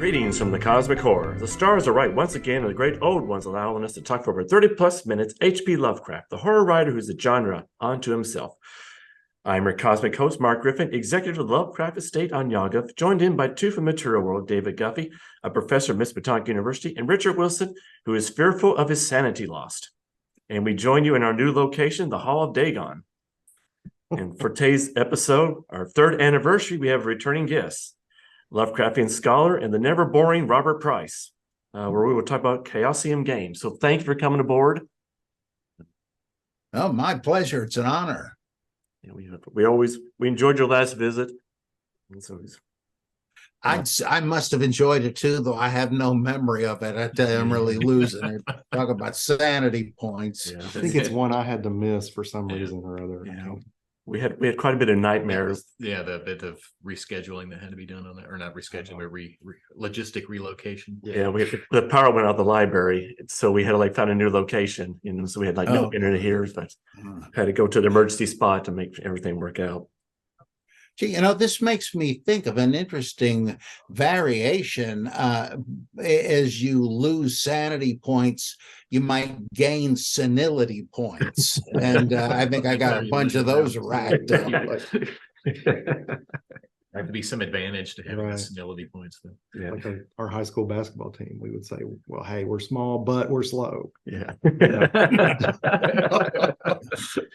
Greetings from the cosmic horror. The stars are right once again, and the great old ones allowing us to talk for over 30 plus minutes. H.P. Lovecraft, the horror writer who's a genre unto himself. I'm your cosmic host, Mark Griffin, executive of the Lovecraft Estate on Yawgoof, joined in by two from Material World, David Guffey, a professor at Miss Patonic University, and Richard Wilson, who is fearful of his sanity lost. And we join you in our new location, the Hall of Dagon. And for today's episode, our third anniversary, we have a returning guest, Lovecraftian scholar and the never boring Robert Price, where we will talk about Chaosium games. So thank you for coming aboard. Oh, my pleasure. It's an honor. Yeah, we enjoyed your last visit. And so I must have enjoyed it too, though I have no memory of it. I tell you, I'm really losing it. Talk about sanity points. Yeah, I think it's one I had to miss for some reason or other. Yeah. We had quite a bit of nightmares. Yeah, the bit of rescheduling that had to be done on that, or not rescheduling, but logistic relocation. Yeah, the power went out the library, so we had to find a new location, so we had no internet here, but had to go to the emergency spot to make everything work out. Gee, this makes me think of an interesting variation. As you lose sanity points, you might gain senility points. And I think I got a bunch of those racked up. There could be some advantage to having the senility points. Then. Yeah. Like our high school basketball team, we would say, well, hey, we're small, but we're slow. Yeah.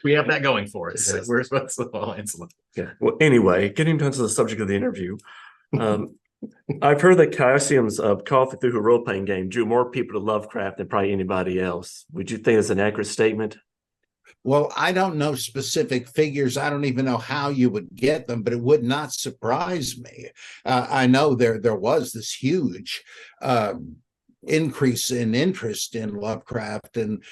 We have that going for us. Yes. We're supposed to fall insolent. Yeah. Well, anyway, getting down to the subject of the interview, I've heard that Chaosium's Call of Cthulhu role-playing game drew more people to Lovecraft than probably anybody else. Would you think it's an accurate statement? Well, I don't know specific figures. I don't even know how you would get them, but it would not surprise me. I know there was this huge increase in interest in Lovecraft and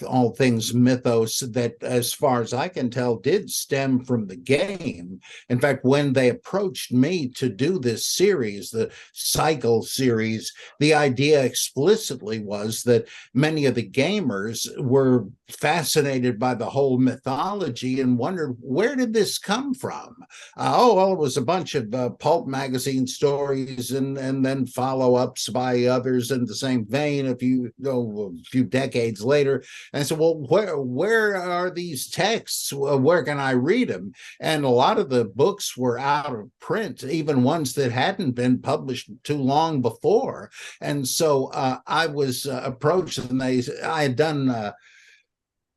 all things mythos that, as far as I can tell, did stem from the game. In fact, when they approached me to do this series, the cycle series, the idea explicitly was that many of the gamers were fascinated by the whole mythology and wondered, where did this come from? It was a bunch of pulp magazine stories and then follow-ups by others in the same vein if you go a few decades later. And I said, well, where are these texts? Where can I read them? And a lot of the books were out of print, even ones that hadn't been published too long before. And so I was approached, and I had done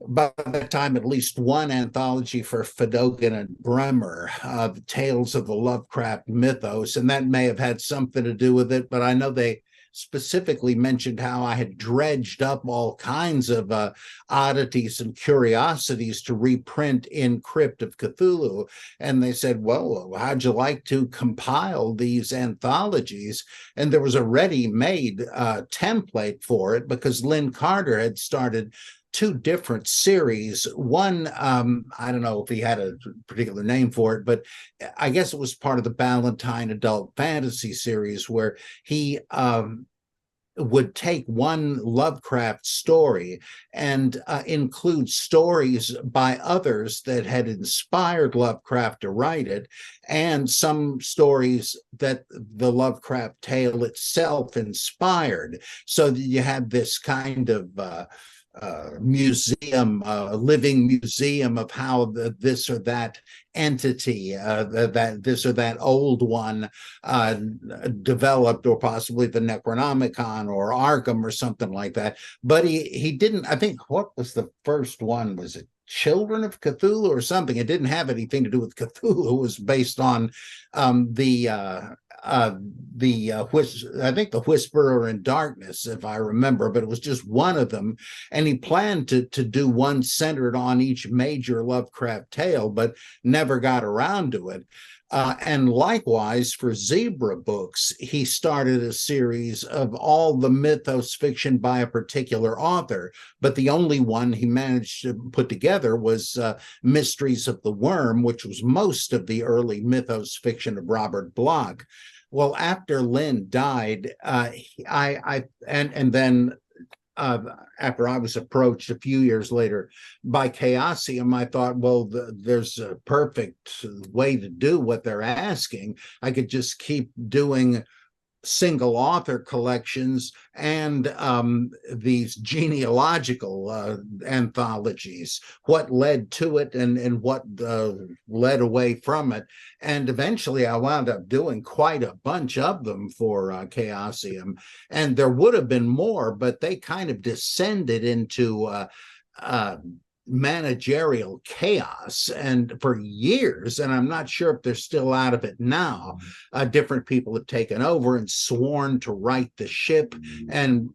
by that time at least one anthology for Fedogan and Bremer, the Tales of the Lovecraft Mythos, and that may have had something to do with it, but I know they specifically mentioned how I had dredged up all kinds of oddities and curiosities to reprint in Crypt of Cthulhu. And they said, well, how'd you like to compile these anthologies? And there was a ready-made template for it because Lynn Carter had started two different series. One, I don't know if he had a particular name for it, but I guess it was part of the Ballantine Adult Fantasy series where he would take one Lovecraft story and include stories by others that had inspired Lovecraft to write it, and some stories that the Lovecraft tale itself inspired, so that you had this kind of museum, living museum of how this or that entity, that this or that old one developed, or possibly the Necronomicon or Arkham or something like that. But he didn't, I think, what was the first one? Was it Children of Cthulhu or something? It didn't have anything to do with Cthulhu. It was based on I think the Whisperer in Darkness, if I remember, but it was just one of them. And he planned to do one centered on each major Lovecraft tale, but never got around to it. And likewise, for Zebra Books, he started a series of all the mythos fiction by a particular author, but the only one he managed to put together was Mysteries of the Worm, which was most of the early mythos fiction of Robert Bloch. Well, after Lynn died, after I was approached a few years later by Chaosium, I thought, well, there's a perfect way to do what they're asking. I could just keep doing single author collections and these genealogical anthologies, what led to it and what led away from it. And eventually I wound up doing quite a bunch of them for Chaosium. And there would have been more, but they kind of descended into managerial chaos and for years, and I'm not sure if they're still out of it now. Different people have taken over and sworn to right the ship, and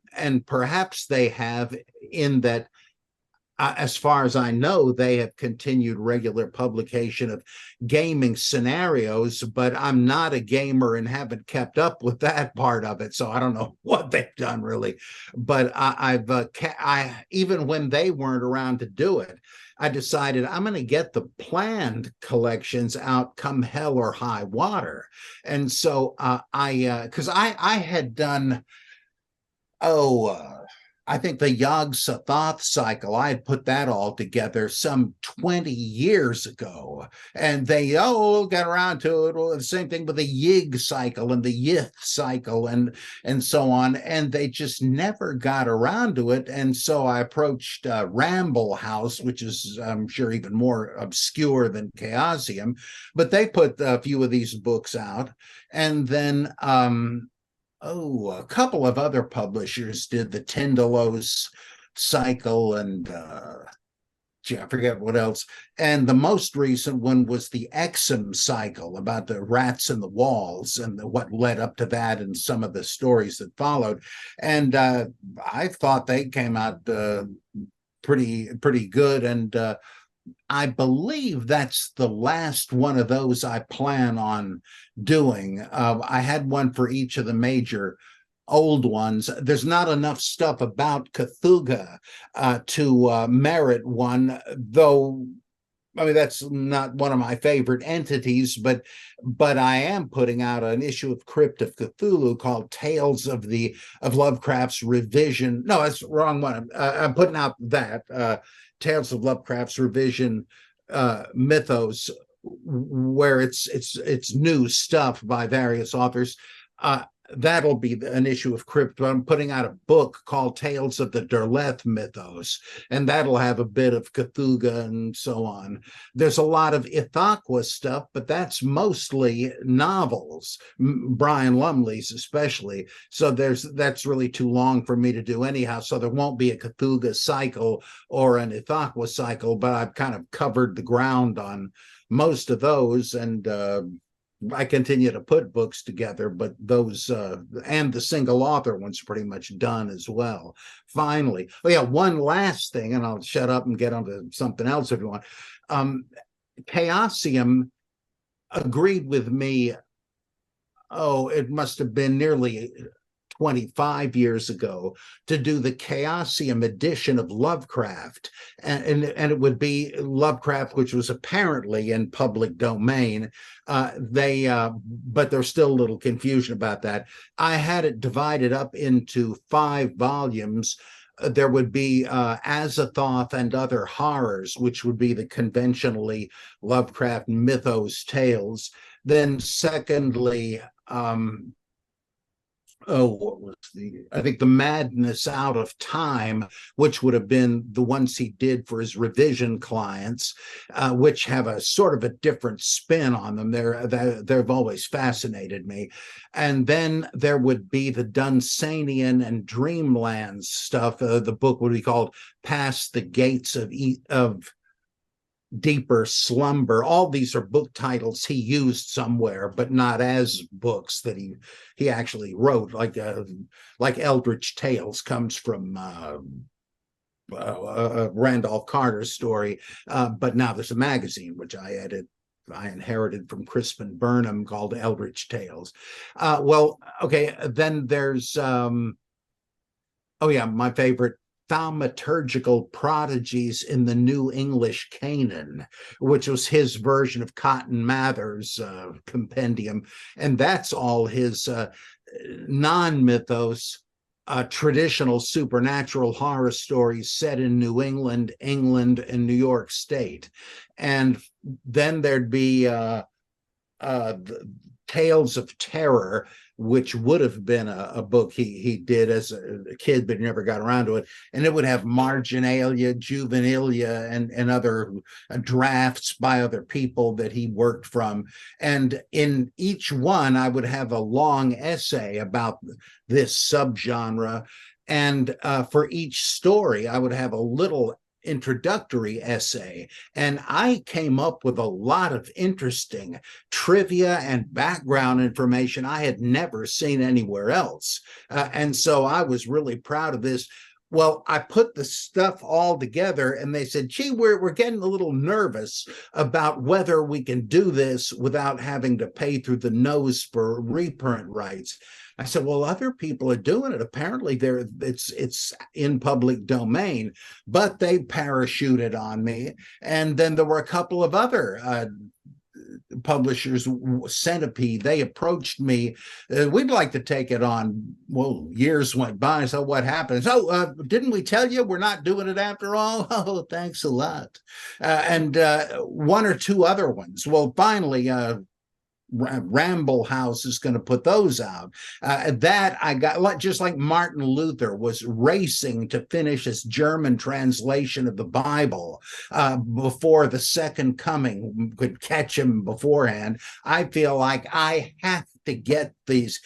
perhaps they have, in that as far as I know, they have continued regular publication of gaming scenarios, but I'm not a gamer and haven't kept up with that part of it, so I don't know what they've done really. But I even when they weren't around to do it, I decided I'm going to get the planned collections out come hell or high water. And so because I had done I think the Yog-Sothoth cycle, I had put that all together some 20 years ago. And they, we'll get around to it. Well, the same thing with the Yig cycle and the Yith cycle and so on. And they just never got around to it. And so I approached Ramble House, which is, I'm sure, even more obscure than Chaosium. But they put a few of these books out. And then a couple of other publishers did the Tyndalos cycle, and I forget what else. And the most recent one was the Exum cycle about the rats in the walls and what led up to that and some of the stories that followed. And I thought they came out pretty good. And I believe that's the last one of those I plan on doing. I had one for each of the major old ones. There's not enough stuff about Cthulhu to merit one, though. I mean, that's not one of my favorite entities, but I am putting out an issue of Crypt of Cthulhu called Tales of Lovecraft's Revision. No, that's the wrong one. I'm putting out that Tales of Lovecraft's Revision mythos, where it's new stuff by various authors. That'll be an issue of Crypt, but I'm putting out a book called Tales of the Derleth Mythos, and that'll have a bit of Cthulhu and so on. There's a lot of Ithaqua stuff, but that's mostly novels, Brian Lumley's especially. So that's really too long for me to do anyhow. So there won't be a Cthulhu cycle or an Ithaqua cycle, but I've kind of covered the ground on most of those, and I continue to put books together, but those and the single author one's pretty much done as well. Finally, one last thing, and I'll shut up and get onto something else if you want. Chaosium agreed with me. It must have been nearly 25 years ago to do the Chaosium edition of Lovecraft, and it would be Lovecraft, which was apparently in public domain. But there's still a little confusion about that. I had it divided up into 5 volumes. There would be Azathoth and Other Horrors, which would be the conventionally Lovecraft mythos tales. Then secondly, I think the Madness Out of Time, which would have been the ones he did for his revision clients, which have a sort of a different spin on them. They've always fascinated me. And then there would be the Dunsanian and Dreamlands stuff. The book would be called Past the Gates of Deeper Slumber. All these are book titles he used somewhere, but not as books that he actually wrote. Like Eldritch Tales comes from Randolph Carter's story, but now there's a magazine which I inherited from Crispin Burnham called Eldritch Tales. Then there's my favorite, Thaumaturgical Prodigies in the New English Canaan, which was his version of Cotton Mather's compendium. And that's all his non-mythos, traditional supernatural horror stories set in New England, and New York State. And then there'd be Tales of Terror, which would have been a book he did as a kid, but never got around to it. And it would have marginalia, juvenilia, and other drafts by other people that he worked from. And in each one, I would have a long essay about this subgenre. And for each story, I would have a little introductory essay, and I came up with a lot of interesting trivia and background information I had never seen anywhere else. And so I was really proud of this. Well, I put the stuff all together and they said, gee, we're getting a little nervous about whether we can do this without having to pay through the nose for reprint rights. I said, well, other people are doing it. Apparently it's in public domain, but they parachuted on me. And then there were a couple of other publishers, Centipede, they approached me. We'd like to take it on. Well, years went by. So what happened? So didn't we tell you we're not doing it after all? Oh, thanks a lot. And one or two other ones. Well, finally, Ramble House is going to put those out. That I got, just like Martin Luther was racing to finish his German translation of the Bible before the second coming could catch him beforehand. I feel like I have to get these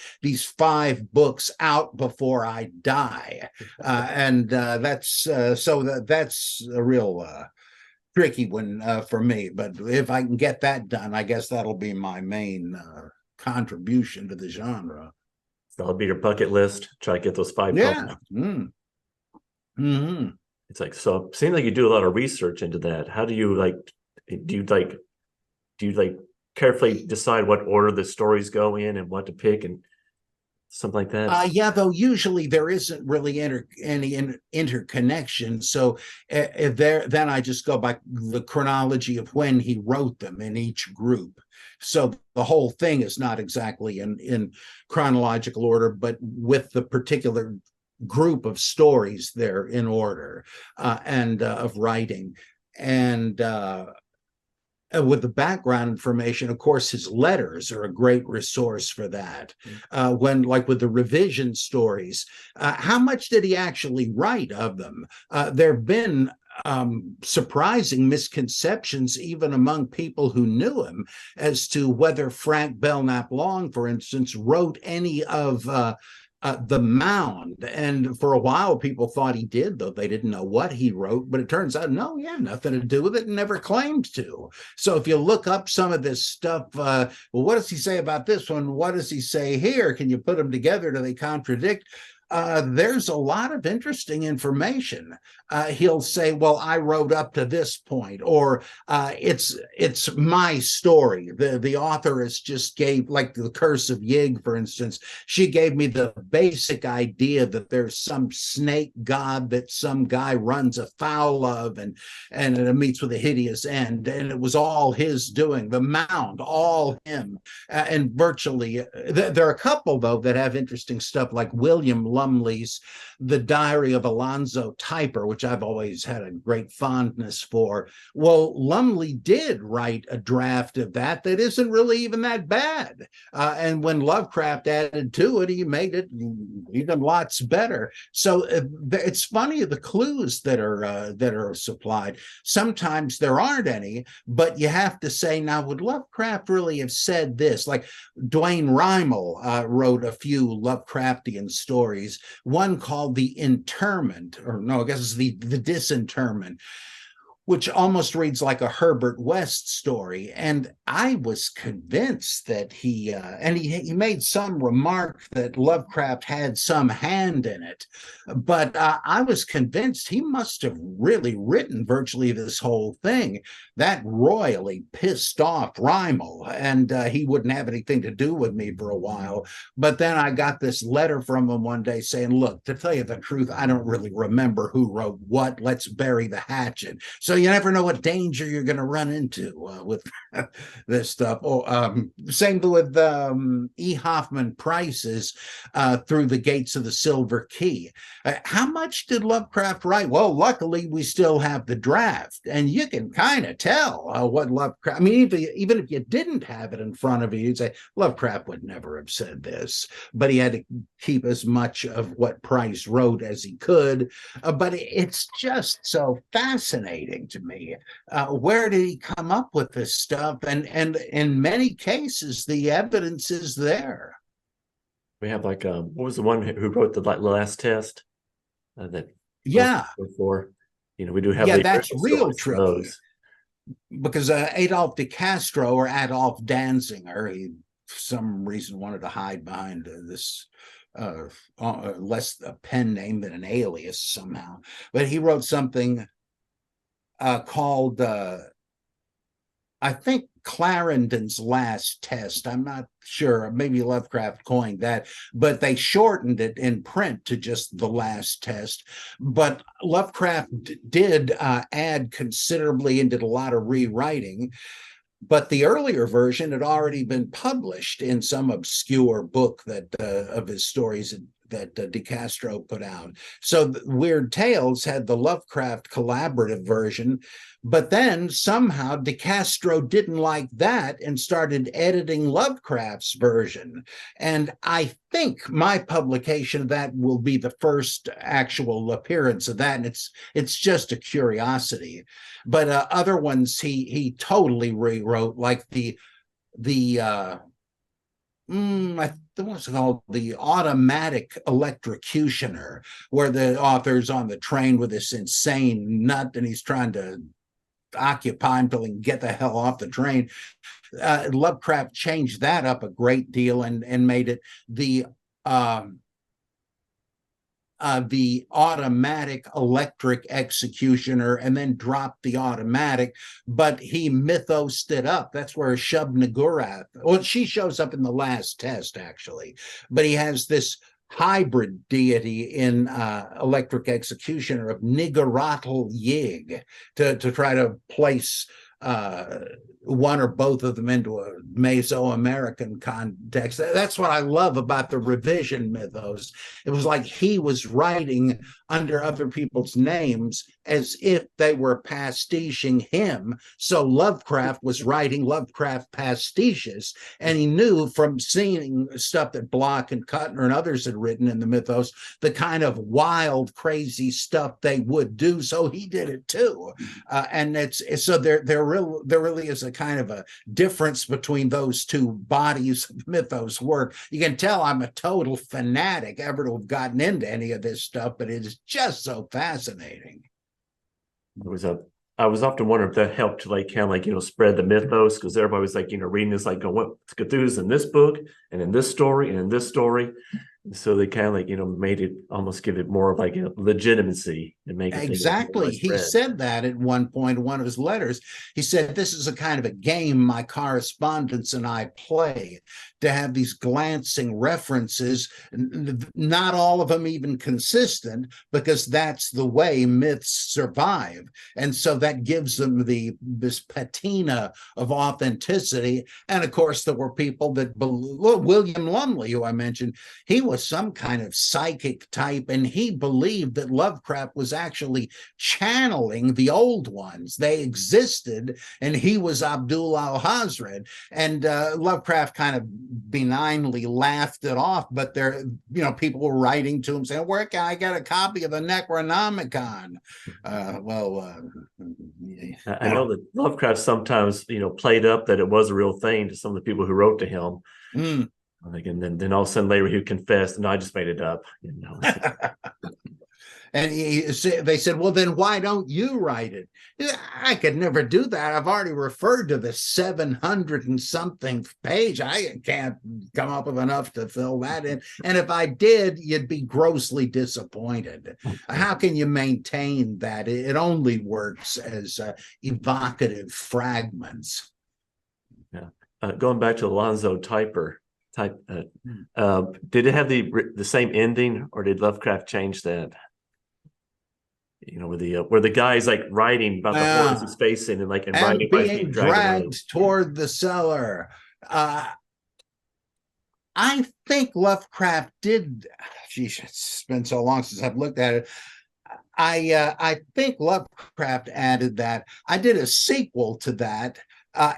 5 books out before I die, and that's a real tricky one for me, but if I can get that done, I guess that'll be my main contribution to the genre. So that'll be your bucket list. Try to get those 5 Yeah. It's like, so it seems like you do a lot of research into that. How do you carefully decide what order the stories go in and what to pick and something like that? Yeah, though usually there isn't really any interconnection. So then I just go by the chronology of when he wrote them in each group. So the whole thing is not exactly in chronological order, but with the particular group of stories, they're in order and of writing. And with the background information, of course, his letters are a great resource for that. When, like with the revision stories, how much did he actually write of them? There have been surprising misconceptions even among people who knew him as to whether Frank Belknap Long, for instance, wrote any of The Mound. And for a while, people thought he did, though they didn't know what he wrote. But it turns out, no, he had nothing to do with it and never claimed to. So if you look up some of this stuff, well, what does he say about this one? What does he say here? Can you put them together? Do they contradict? There's a lot of interesting information. He'll say, well, I wrote up to this point, or it's my story. The authoress just gave, like the Curse of Yig, for instance, she gave me the basic idea that there's some snake god that some guy runs afoul of, and it meets with a hideous end. And it was all his doing. The Mound, all him. And virtually, there are a couple, though, that have interesting stuff, like William Lumley's The Diary of Alonzo Typer, which I've always had a great fondness for. Well, Lumley did write a draft of that isn't really even that bad. And when Lovecraft added to it, he made it even lots better. So it's funny, the clues that are supplied. Sometimes there aren't any, but you have to say, now, would Lovecraft really have said this? Like Dwayne Reimel wrote a few Lovecraftian stories, one called The Interment, or no, I guess it's the Disinterment, which almost reads like a Herbert West story. And I was convinced that he made some remark that Lovecraft had some hand in it. But I was convinced he must have really written virtually this whole thing. That royally pissed off Reimel, and he wouldn't have anything to do with me for a while. But then I got this letter from him one day saying, look, to tell you the truth, I don't really remember who wrote what. Let's bury the hatchet. So you never know what danger you're going to run into with this stuff. Same with E. Hoffman Price's Through the Gates of the Silver Key. How much did Lovecraft write? Well, luckily we still have the draft, and you can kind of tell what Lovecraft. I mean, even if you didn't have it in front of you, you'd say Lovecraft would never have said this, but he had to keep as much of what Price wrote as he could. But it's just so fascinating to me. Where did he come up with this stuff? And in many cases, the evidence is there. We have like what was the one who wrote the last test that before? We do have that's real tricky because Adolf de Castro or Adolf Danziger, he for some reason wanted to hide behind this less a pen name than an alias somehow, but he wrote something called I think Clarendon's Last Test. I'm not sure. Maybe Lovecraft coined that, but they shortened it in print to just The Last Test. But Lovecraft did add considerably and did a lot of rewriting. But the earlier version had already been published in some obscure book that of his stories that De Castro put out. So Weird Tales had the Lovecraft collaborative version, but then somehow De Castro didn't like that and started editing Lovecraft's version. And I think my publication of that will be the first actual appearance of that, and it's just a curiosity. But other ones he totally rewrote, like what's it called? The Automatic Electrocutioner, where the author's on the train with this insane nut and he's trying to occupy until he can get the hell off the train. Lovecraft changed that up a great deal and made it the automatic electric executioner, and then dropped the automatic, but he mythosed it up. That's where Shub-Niggurath, well, she shows up in The Last Test, actually, but he has this hybrid deity in electric executioner of Niggurathal Yig to try to place one or both of them into a Mesoamerican context. That's what I love about the revision mythos. It was like he was writing under other people's names as if they were pastiching him. So Lovecraft was writing Lovecraft pastiches, and he knew from seeing stuff that Bloch and Kuttner and others had written in the mythos, the kind of wild, crazy stuff they would do. So he did it too. And it's so there really is a kind of a difference between those two bodies of mythos work. You can tell I'm a total fanatic ever to have gotten into any of this stuff, but it is just so fascinating. I was often wondering if that helped to like kind of like spread the mythos, because everybody was like reading this like going, what Cthulhu's in this book and in this story and in this story. So they kind of like made it almost give it more of like a legitimacy and make it exactly. He said that at one point in one of his letters. He said, this is a kind of a game my correspondents and I play, to have these glancing references, not all of them even consistent, because that's the way myths survive. And so that gives them this patina of authenticity. And of course, there were people that William Lumley, who I mentioned, he was some kind of psychic type, and he believed that Lovecraft was actually channeling the old ones. They existed, and he was Abdul al-Hazred. And Lovecraft kind of benignly laughed it off, but there, people were writing to him saying, "Where can I get a copy of the Necronomicon?" I know that Lovecraft sometimes, played up that it was a real thing to some of the people who wrote to him. And then all of a sudden later he confessed, "No, I just made it up." And they said, "Well, then why don't you write it?" I could never do that. I've already referred to the 700 and something page. I can't come up with enough to fill that in. And if I did, you'd be grossly disappointed. How can you maintain that? It only works as evocative fragments. Yeah. Going back to Alonzo Typer. Did it have the same ending, or did Lovecraft change that? where the guy's like writing about the horrors he's facing and and writing while he's being being dragged away. dragged toward the cellar. I think Lovecraft did. Geez, it's been so long since I've looked at it. I think Lovecraft added that. I did a sequel to that,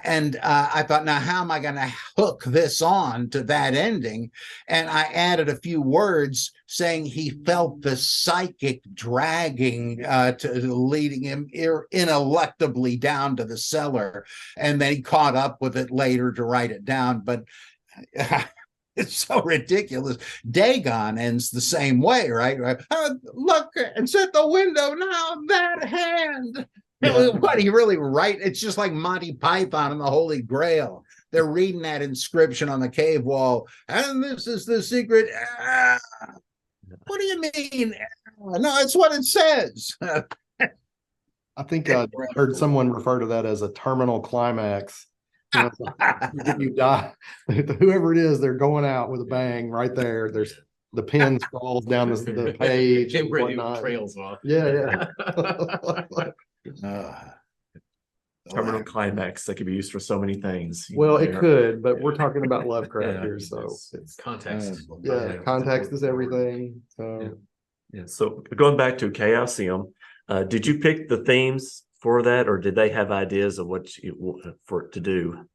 and I thought, now how am I going to hook this on to that ending? And I added a few words saying he felt the psychic dragging to leading him ineluctably down to the cellar, and then he caught up with it later to write it down. But it's so ridiculous. Dagon ends the same way, right? Look and set the window now, that hand. What do you really write? It's just like Monty Python and the Holy Grail. They're reading that inscription on the cave wall, and this is the secret. What do you mean? No, it's what it says. I think I heard someone refer to that as a terminal climax. You die, whoever it is, they're going out with a bang right there. There's the pen scrolls down the page and whatnot. Trails off. Yeah. Terminal climax that could be used for so many things. Well, it could, but we're talking about Lovecraft here, so it's context. Context is everything. So So going back to Chaosium, did you pick the themes for that, or did they have ideas of what for it to do?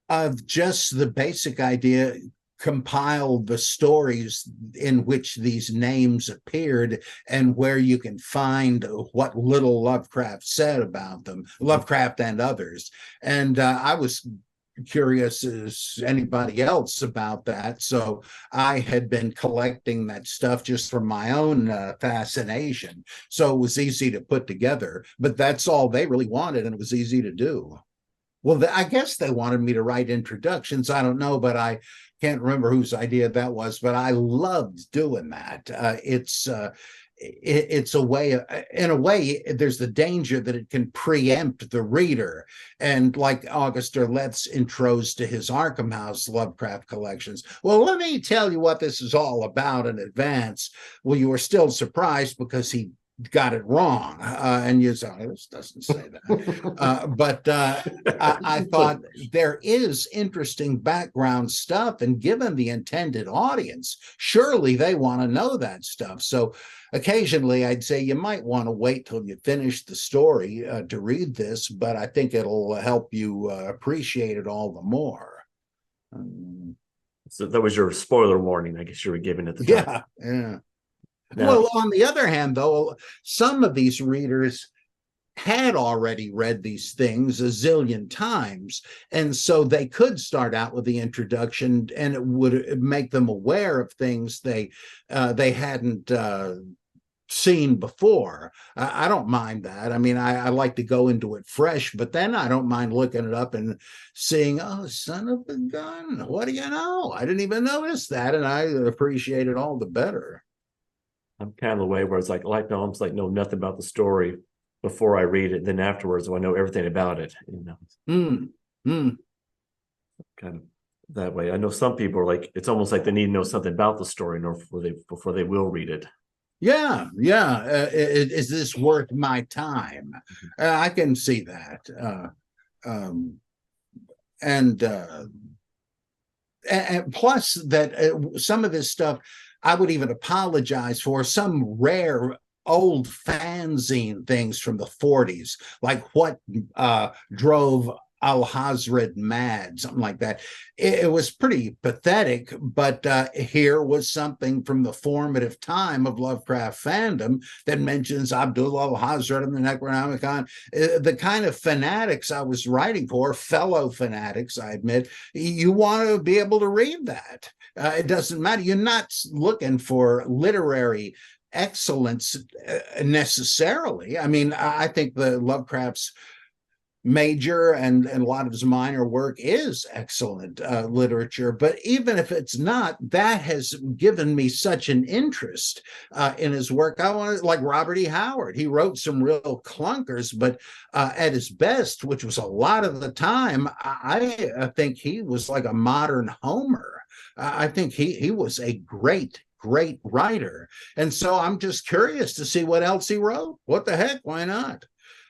Of just the basic idea, compile the stories in which these names appeared and where you can find what little Lovecraft said about them, Lovecraft and others. And I was curious as anybody else about that. So I had been collecting that stuff just for my own fascination. So it was easy to put together, but that's all they really wanted, and it was easy to do. Well, I guess they wanted me to write introductions. I don't know, but I can't remember whose idea that was, but I loved doing that. It's a way, in a way, there's the danger that it can preempt the reader. And like August Derleth's intros to his Arkham House Lovecraft collections. Well, let me tell you what this is all about in advance. Well, you were still surprised because he got it wrong. And you say, this doesn't say that. But I thought there is interesting background stuff. And given the intended audience, surely they want to know that stuff. So occasionally I'd say you might want to wait till you finish the story to read this, but I think it'll help you appreciate it all the more. So that was your spoiler warning, I guess you were giving at the time. Yeah. Now, well, on the other hand, though, some of these readers had already read these things a zillion times, and so they could start out with the introduction, and it would make them aware of things they hadn't seen before. I don't mind that. I mean, I like to go into it fresh, but then I don't mind looking it up and seeing, oh, son of a gun, what do you know? I didn't even notice that, and I appreciate it all the better. I'm kind of the way where it's like I almost know nothing about the story before I read it. Then afterwards, I know everything about it. Kind of that way. I know some people are like, it's almost like they need to know something about the story before they will read it. Yeah. Is this worth my time? I can see that. And plus that some of this stuff I would even apologize for, some rare old fanzine things from the 40s, like What Drove Alhazred Mad, something like that. It was pretty pathetic, but here was something from the formative time of Lovecraft fandom that mentions Abdul Alhazred and the Necronomicon. The kind of fanatics I was writing for, fellow fanatics, I admit, you want to be able to read that. It doesn't matter. You're not looking for literary excellence necessarily. I mean, I think the Lovecraft's major and a lot of his minor work is excellent literature, but even if it's not, that has given me such an interest in his work. I want to, like Robert E. Howard, he wrote some real clunkers, but at his best, which was a lot of the time, I think he was like a modern Homer. I think he was a great great writer. And so I'm just curious to see what else he wrote. What the heck? Why not?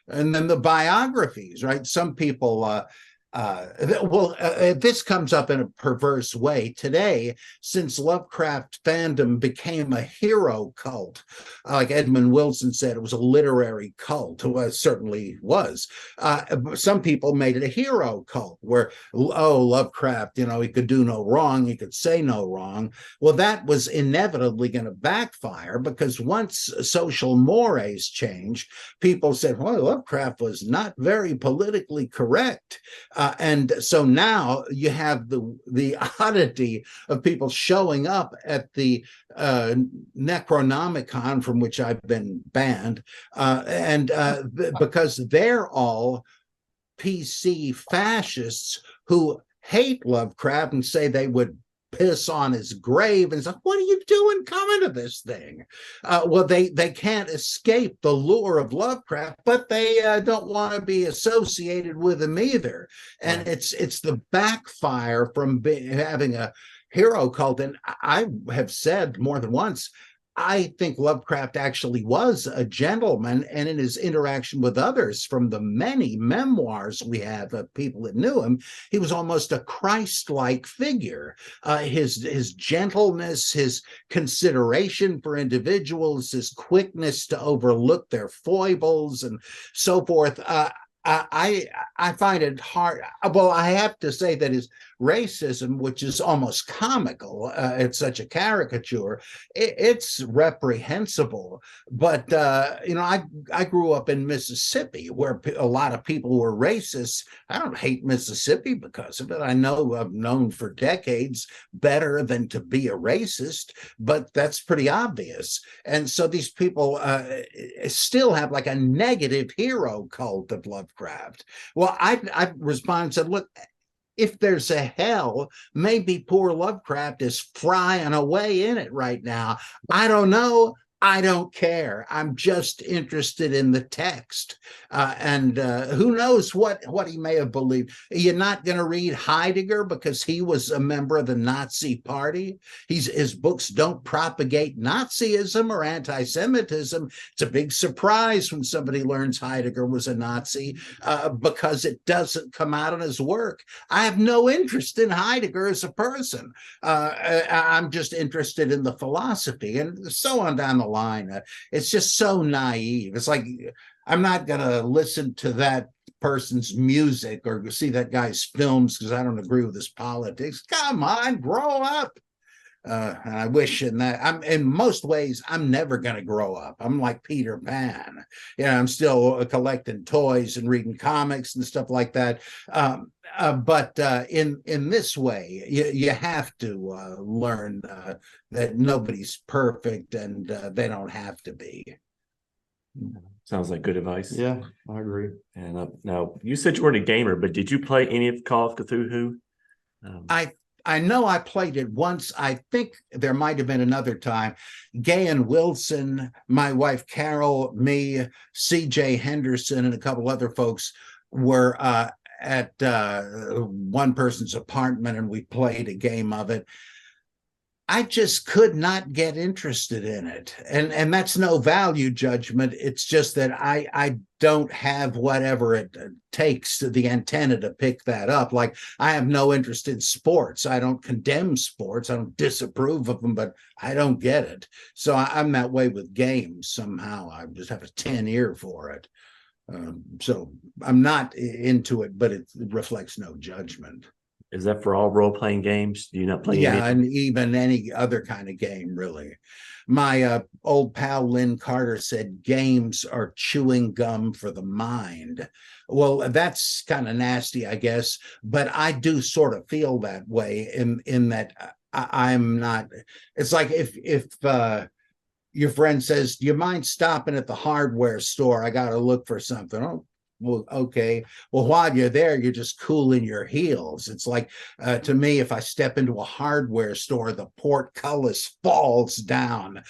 And then the biographies, right? Some people, this comes up in a perverse way today, since Lovecraft fandom became a hero cult. Like Edmund Wilson said, it was a literary cult. Well, it certainly was. Some people made it a hero cult, where, oh, Lovecraft, he could do no wrong, he could say no wrong. Well, that was inevitably going to backfire, because once social mores changed, people said, well, Lovecraft was not very politically correct. And so now you have the oddity of people showing up at the Necronomicon, from which I've been banned, because they're all PC fascists who hate Lovecraft and say they would piss on his grave, and say, what are you doing coming to this thing? Well, they can't escape the lure of Lovecraft, but they don't want to be associated with him either. And it's the backfire from having a hero cult. And I have said more than once, I think Lovecraft actually was a gentleman, and in his interaction with others, from the many memoirs we have of people that knew him, he was almost a Christ-like figure. His gentleness, his consideration for individuals, his quickness to overlook their foibles and so forth. I find it hard. Well, I have to say that his racism, which is almost comical, it's such a caricature, it's reprehensible. But I grew up in Mississippi, where a lot of people were racist. I don't hate Mississippi because of it. I've known for decades better than to be a racist, but that's pretty obvious. And so these people still have like a negative hero cult of Lovecraft. Well, I responded and said, look, if there's a hell, maybe poor Lovecraft is frying away in it right now. I don't know. I don't care. I'm just interested in the text. And who knows what he may have believed. You're not going to read Heidegger because he was a member of the Nazi party. His books don't propagate Nazism or anti-Semitism. It's a big surprise when somebody learns Heidegger was a Nazi, because it doesn't come out in his work. I have no interest in Heidegger as a person. I'm just interested in the philosophy, and so on down the line. It's just so naive. It's like, I'm not going to listen to that person's music or see that guy's films because I don't agree with his politics. Come on, grow up. And I wish in most ways, I'm never going to grow up. I'm like Peter Pan. I'm still collecting toys and reading comics and stuff like that. But in this way, you have to learn that nobody's perfect, and they don't have to be. Sounds like good advice. Yeah, I agree. And now, you said you weren't a gamer, but did you play any of Call of Cthulhu? I know I played it once. I think there might have been another time. Gay and Wilson, my wife Carol, me, C.J. Henderson, and a couple other folks were at one person's apartment, and we played a game of it. I just could not get interested in it. And that's no value judgment. It's just that I don't have whatever it takes to the antenna to pick that up. Like, I have no interest in sports. I don't condemn sports. I don't disapprove of them, but I don't get it. So I'm that way with games somehow. I just have a 10 ear for it. So I'm not into it, but it reflects no judgment. Is that for all role-playing games? Do you not play? Yeah, and even any other kind of game, really. My old pal Lynn Carter said games are chewing gum for the mind. Well, that's kind of nasty, I guess, but I do sort of feel that way in that I'm not. It's like if your friend says, do you mind stopping at the hardware store? I got to look for something. Oh, Well, okay. Well, while you're there, you're just cooling your heels. It's like, to me, if I step into a hardware store, the portcullis falls down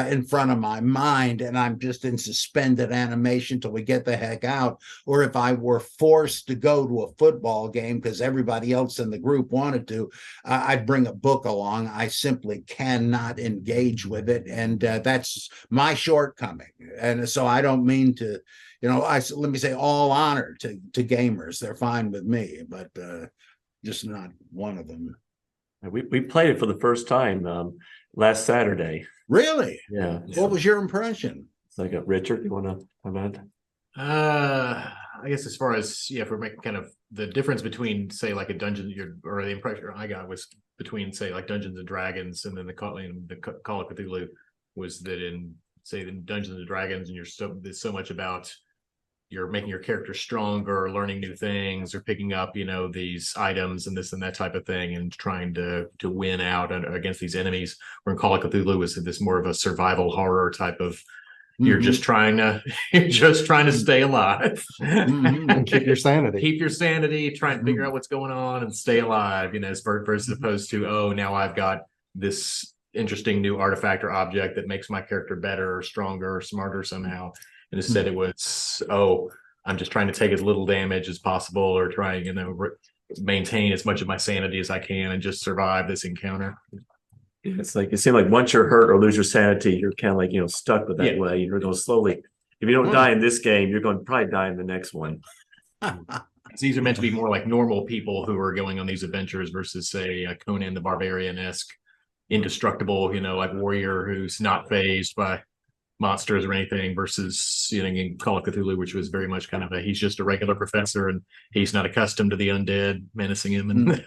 in front of my mind, and I'm just in suspended animation till we get the heck out. Or if I were forced to go to a football game because everybody else in the group wanted to, I'd bring a book along. I simply cannot engage with it, and that's my shortcoming. And so I don't mean to, let me say, all honor to gamers. They're fine with me, but just not one of them. We played it for the first time last Saturday. Really? Yeah. What was your impression? It's like Richard, you want to comment? I guess as far as if we're making kind of the difference between, say, like a dungeon, or the impression I got was between, say, like Dungeons and Dragons and then the Call of Cthulhu, was that in, say, the Dungeons and Dragons, and there's so much about you're making your character stronger, or learning new things, or picking up, these items and this and that type of thing, and trying to win out against these enemies. Where in Call of Cthulhu was this more of a survival horror type of, you're just trying to stay alive and keep your sanity. Try and figure out what's going on and stay alive, versus opposed to, oh, now I've got this interesting new artifact or object that makes my character better or stronger or smarter somehow. And instead it was, oh, I'm just trying to take as little damage as possible, or trying, maintain as much of my sanity as I can and just survive this encounter. It's like, it seems like once you're hurt or lose your sanity, you're kind of like, stuck with that way. You're going slowly. If you don't die in this game, you're going to probably die in the next one. These are meant to be more like normal people who are going on these adventures versus, say, Conan the Barbarian-esque, indestructible, like warrior who's not fazed by monsters or anything, versus in Call of Cthulhu, which was very much kind of he's just a regular professor and he's not accustomed to the undead menacing him. And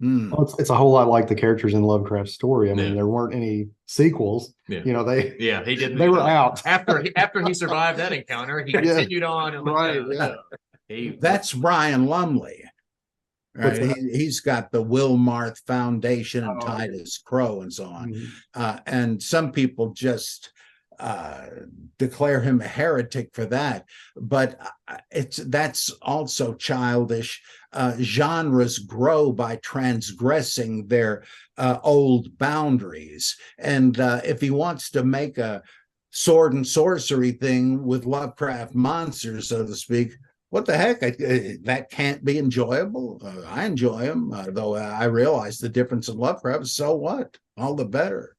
Well, it's a whole lot like the characters in Lovecraft's story. I mean, there weren't any sequels. He didn't. They were out after he survived that encounter. He continued on. And that's Brian Lumley. Right, he's got the Wilmarth Foundation and Titus Crow and so on, and some people just declare him a heretic for that. But that's also childish. Genres grow by transgressing their old boundaries, and if he wants to make a sword and sorcery thing with Lovecraft monsters, so to speak, what the heck? That can't be enjoyable. I enjoy them, though I realize the difference in Lovecraft. So what? All the better.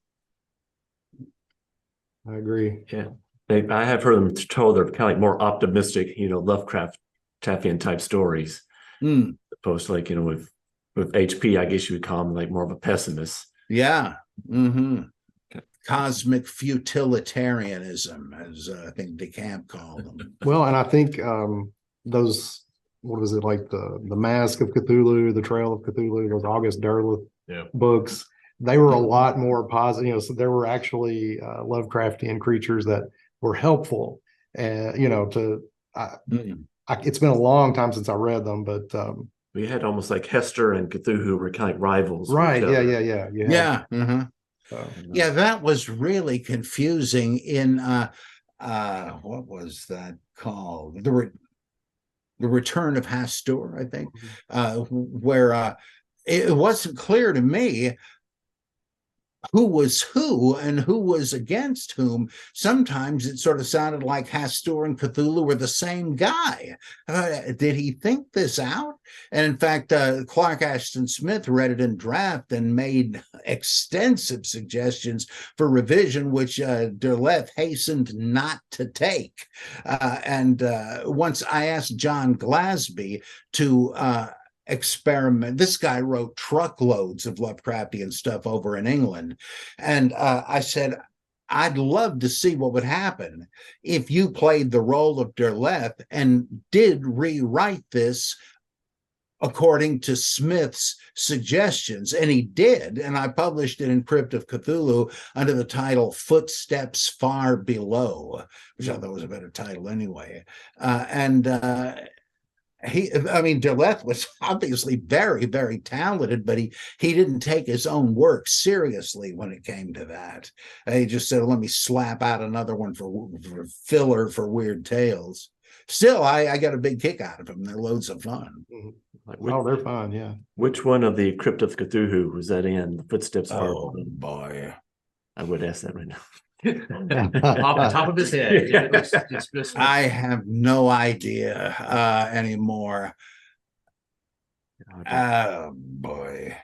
I agree. Yeah, I have heard them told they're kind of like more optimistic, Lovecraft Taffian type stories, opposed to like with HP. I guess you would call him like more of a pessimist. Yeah. Cosmic futilitarianism, as I think DeCamp called them. Well, and I think those, what was it, like the Mask of Cthulhu, the Trail of Cthulhu, those August Derleth books, they were a lot more positive. So there were actually Lovecraftian creatures that were helpful, and it's been a long time since I read them, but we had almost like Hester and Cthulhu were kind of like rivals, right? Yeah. Yeah, that was really confusing. In what was that called? The Return of Hastur, I think, where it wasn't clear to me who was who and who was against whom. Sometimes it sort of sounded like Hastur and Cthulhu were the same guy. Did he think this out? And in fact, Clark Ashton Smith read it in draft and made extensive suggestions for revision, which Derleth hastened not to take. And once I asked John Glasby to experiment. This guy wrote truckloads of Lovecraftian stuff over in England. And I said, I'd love to see what would happen if you played the role of Derleth and did rewrite this according to Smith's suggestions. And he did. And I published it in Crypt of Cthulhu under the title Footsteps Far Below, which I thought was a better title anyway. Derleth was obviously very, very talented, but he didn't take his own work seriously when it came to that. He just said, let me slap out another one for filler for Weird Tales. still, I got a big kick out of them. They're loads of fun. Like, Oh, they're fun. Yeah. which one of the Crypt of Cthulhu was that in? The Footsteps of Oh Harvard? boy. I would ask that right now. Off the top of his head. Yeah. Just- I have no idea anymore. Oh boy.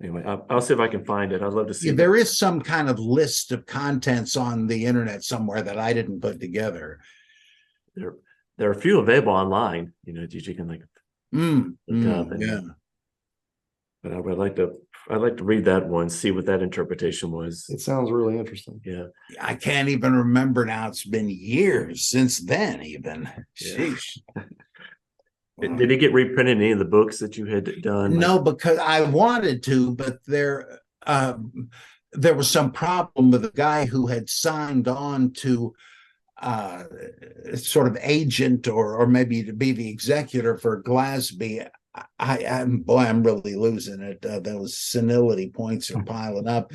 Anyway, I'll see if I can find it. I'd love to see. Yeah, there is some kind of list of contents on the internet somewhere that I didn't put together. There are a few available online. You know, you can like look up. And, Yeah. but I'd like to read that one, see what that interpretation was. It sounds really interesting. Yeah. I can't even remember now. It's been years since then, even. Yeah. Sheesh. Did it get reprinted in any of the books that you had done? No, because I wanted to, but there was some problem with a guy who had signed on to sort of agent or maybe to be the executor for Glasby. I'm really losing it. Those senility points are piling up.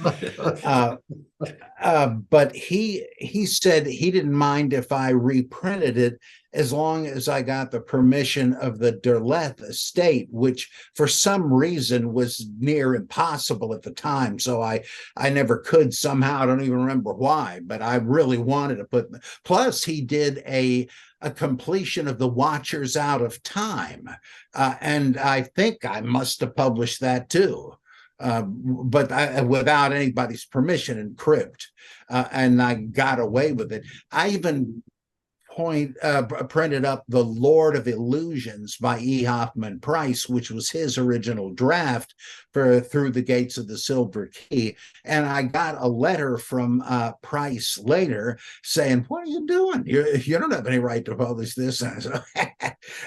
But he said he didn't mind if I reprinted it as long as I got the permission of the Derleth estate, which for some reason was near impossible at the time. So I never could somehow. I don't even remember why, but I really wanted to put. Plus, he did a completion of the Watchers Out of Time, and I think I must have published that too. But without anybody's permission in Crypt, and I got away with it. I even printed up The Lord of Illusions by E. Hoffman Price, which was his original draft for Through the Gates of the Silver Key. And I got a letter from Price later saying, "What are you doing? You don't have any right to publish this."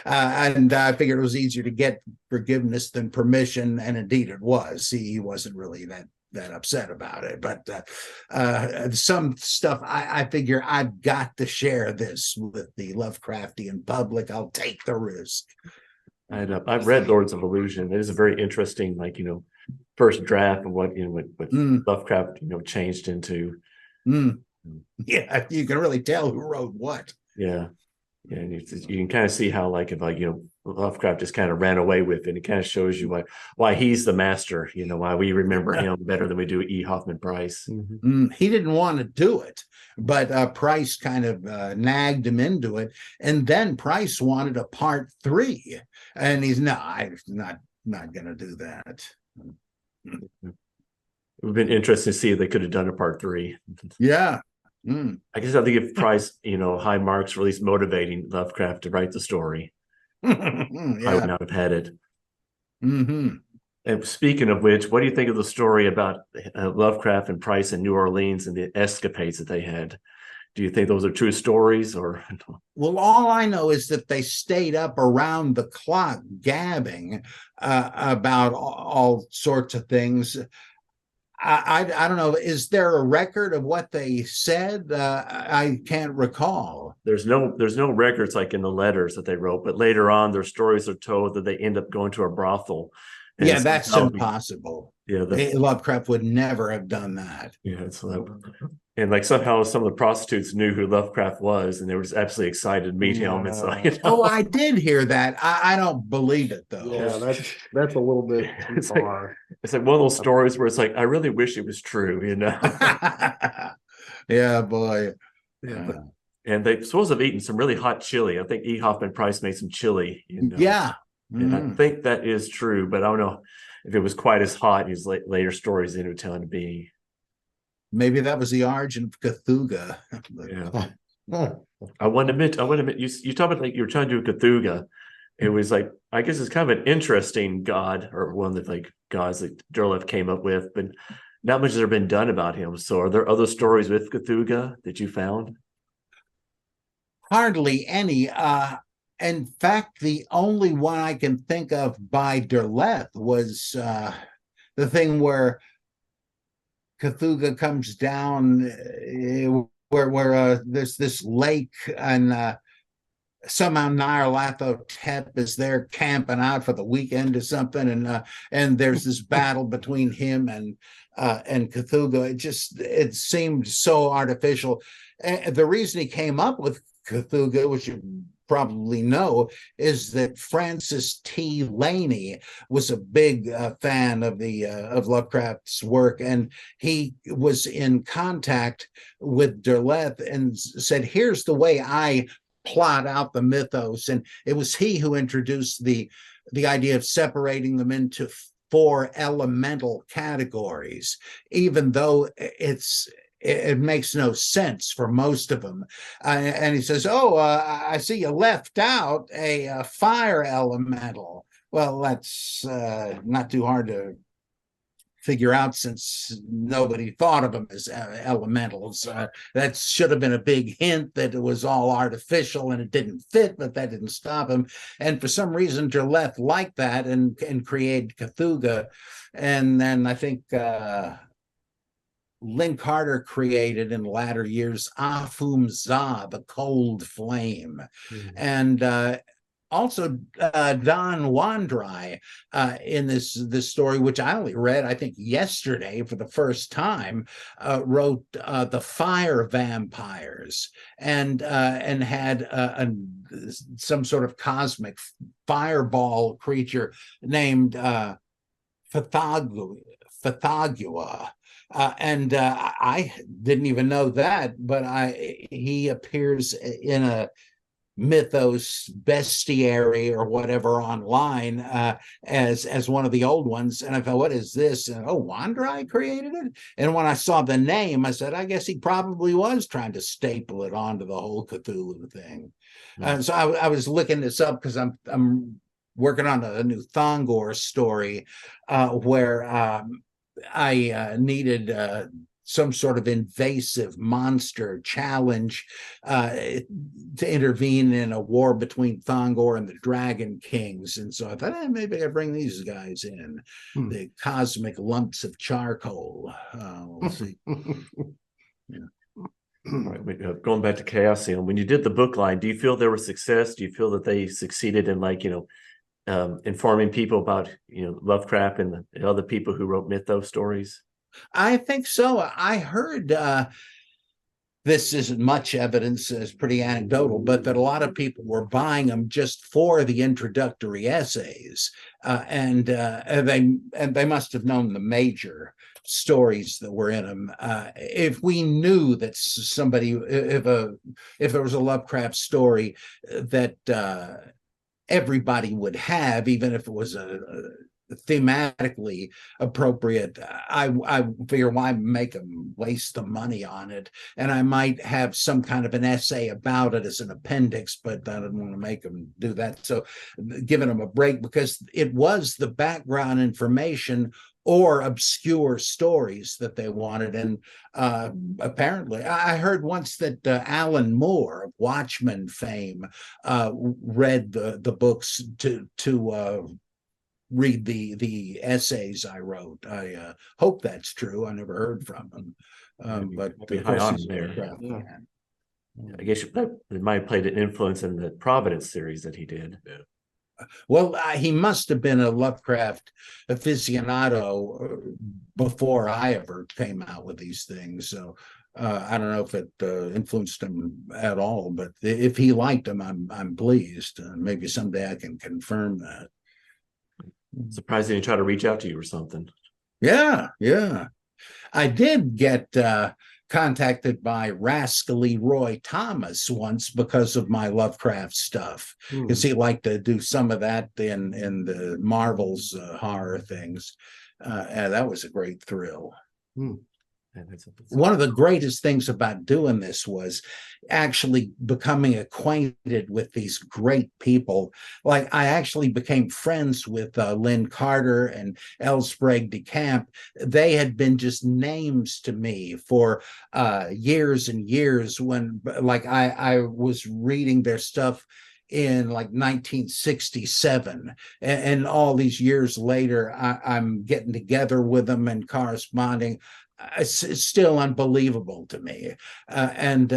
And I figured it was easier to get forgiveness than permission, and indeed it was. He wasn't really that upset about it, but some stuff I figure I've got to share this with the Lovecraftian public. I'll take the risk. I've read Lords of Illusion. It is a very interesting, first draft of what what Lovecraft changed into. Yeah, you can really tell who wrote what. Yeah, and you can kind of see how if Lovecraft just kind of ran away with it. It kind of shows you why he's the master. Why we remember him better than we do E. Hoffman Price. He didn't want to do it, but Price kind of nagged him into it, and then Price wanted a part 3, and he's I'm not going to do that. It would have been interesting to see if they could have done a part 3. Yeah. I guess I think if Price, high marks for at least motivating Lovecraft to write the story, I would not have had it. And speaking of which, what do you think of the story about Lovecraft and Price in New Orleans and the escapades that they had? Do you think those are true stories, or? Well, all I know is that they stayed up around the clock gabbing about all sorts of things. I don't know. Is there a record of what they said? I can't recall. There's no records like in the letters that they wrote, but later on, their stories are told that they end up going to a brothel. Yeah, that's impossible. Yeah, Lovecraft would never have done that. Yeah, and somehow some of the prostitutes knew who Lovecraft was, and they were just absolutely excited to meet him. It's Oh, I did hear that. I don't believe it though. Yeah, that's a little bit too far. It's like one of those stories where it's like, I really wish it was true, Yeah, boy. Yeah. And they supposed to have eaten some really hot chili. I think E. Hoffman Price made some chili. Yeah. And I think that is true, but I don't know if it was quite as hot as later stories they were telling to be. Maybe that was the origin of Cthulhu. Yeah. I want to admit, you talk about you were trying to do Cthulhu. It was I guess it's kind of an interesting god, or one of the gods that Derleth came up with, but not much has been done about him. So are there other stories with Cthulhu that you found? Hardly any. In fact, the only one I can think of by Derleth was the thing where Cthulhu comes down, where there's this lake, and somehow Nyarlathotep is there camping out for the weekend or something, and there's this battle between him and Cthulhu. It seemed so artificial. And the reason he came up with Cthulhu, which probably know is that Francis T. Laney was a big fan of of Lovecraft's work, and he was in contact with Derleth and said, "Here's the way I plot out the mythos." And it was he who introduced the idea of separating them into four elemental categories, even though it makes no sense for most of them. And he says, "Oh, I see you left out a fire elemental." Well, that's not too hard to figure out, since nobody thought of them as elementals. That should have been a big hint that it was all artificial and it didn't fit, but that didn't stop him. And for some reason, Derleth liked that and created Cthulhu. And then I think Lynn Carter created in latter years Afum Za, the cold flame. And also Don Wandry in this story, which I only read, I think, yesterday for the first time, wrote The Fire Vampires, and had some sort of cosmic fireball creature named Fathagua. And I didn't even know that, but he appears in a mythos bestiary or whatever online as one of the old ones. And I thought, what is this? And Wandry created it. And when I saw the name, I said, I guess he probably was trying to staple it onto the whole Cthulhu thing. So I was looking this up because I'm working on a new Thongor story where I needed some sort of invasive monster challenge to intervene in a war between Thongor and the Dragon Kings. And so I thought, maybe I bring these guys in, the cosmic lumps of charcoal. We'll see. Yeah. All right, going back to Chaosium, when you did the book line, do you feel there was success? Do you feel that they succeeded in, like, informing people about, Lovecraft and the other people who wrote mythos stories? I think so. I heard this isn't much evidence, it's pretty anecdotal, but that a lot of people were buying them just for the introductory essays, and they must have known the major stories that were in them. If we knew that somebody, if there was a Lovecraft story that everybody would have, even if it was a thematically appropriate, I figure, why make them waste the money on it? And I might have some kind of an essay about it as an appendix, but I didn't want to make them do that. So giving them a break, because it was the background information or obscure stories that they wanted. And apparently, I heard once that Alan Moore of Watchmen fame read the books to read the essays I wrote. I hope that's true. I never heard from him. But high on there. Yeah. I guess it might have played an influence in the Providence series that he did. Well, he must have been a Lovecraft aficionado before I ever came out with these things. So I don't know if it influenced him at all, but if he liked them, I'm pleased. Maybe someday I can confirm that. Surprised they didn't try to reach out to you or something. Yeah. I did get contacted by Rascally Roy Thomas once because of my Lovecraft stuff, because he liked to do some of that in the Marvel's horror things. And that was a great thrill. One of the greatest things about doing this was actually becoming acquainted with these great people. Like, I actually became friends with Lynn Carter and L. Sprague de Camp. They had been just names to me for years and years, when, like, I was reading their stuff in like 1967, and all these years later, I'm getting together with them and corresponding. It's still unbelievable to me. And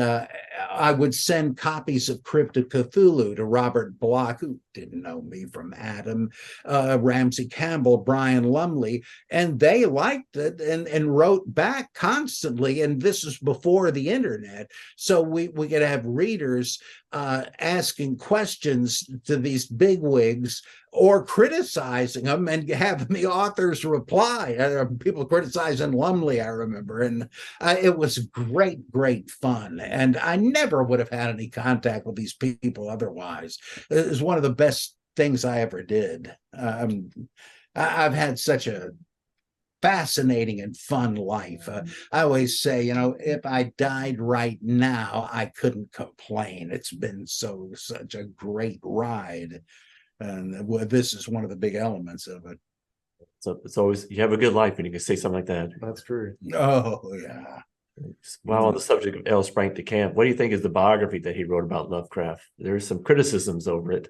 I would send copies of Crypt of Cthulhu to Robert Bloch, who didn't know me from Adam, Ramsey Campbell, Brian Lumley, and they liked it and wrote back constantly. And this was before the internet, so we could have readers asking questions to these bigwigs or criticizing them and having the authors reply. People criticizing Lumley, I remember, and it was great fun. And I never would have had any contact with these people otherwise. It was one of the best things I ever did. I've had such a fascinating and fun life. I always say, if I died right now, I couldn't complain. It's been such a great ride. And this is one of the big elements of it. So it's always, you have a good life when you can say something like that. That's true. Oh, yeah. While on the subject of L. Frank DeCamp, what do you think is the biography that he wrote about Lovecraft? There's some criticisms over it.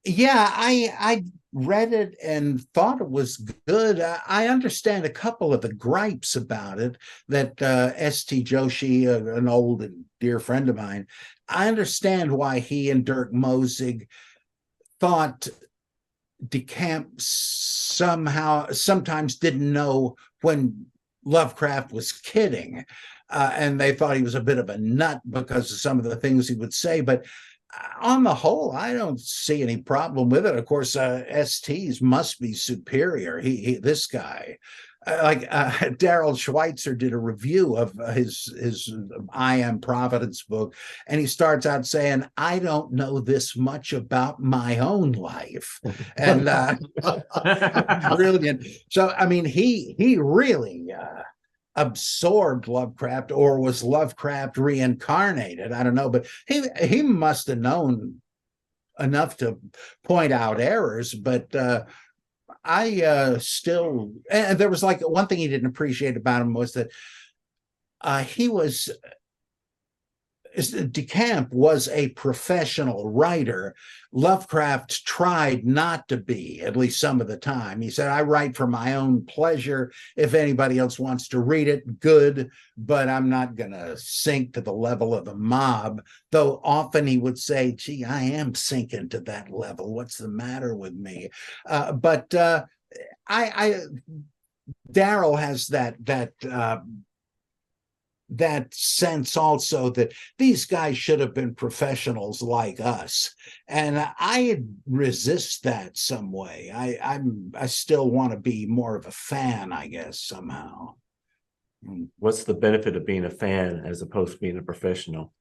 Yeah, I read it and thought it was good. I understand a couple of the gripes about it that S.T. Joshi, an old and dear friend of mine, I understand why he and Dirk Mosig thought DeCamp sometimes didn't know when Lovecraft was kidding, and they thought he was a bit of a nut because of some of the things he would say. But on the whole, I don't see any problem with it. Of course, STs must be superior. This guy, Daryl Schweitzer did a review of his I Am Providence book, and he starts out saying, "I don't know this much about my own life," and brilliant. So, I mean, he really absorbed Lovecraft, or was Lovecraft reincarnated? I don't know, but he must have known enough to point out errors. But I still, and there was one thing he didn't appreciate about him was that DeCamp was a professional writer. Lovecraft tried not to be, at least some of the time. He said, "I write for my own pleasure. If anybody else wants to read it, good, but I'm not going to sink to the level of the mob." Though often he would say, "Gee, I am sinking to that level. What's the matter with me?" But Daryl has that sense also that these guys should have been professionals like us, and I resist that some way. I still want to be more of a fan, I guess, somehow. What's the benefit of being a fan as opposed to being a professional?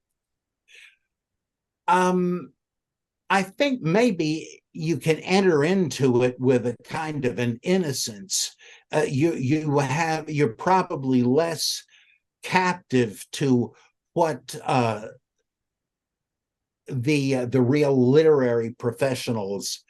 I think maybe you can enter into it with a kind of an innocence. You're probably less captive to what the real literary professionals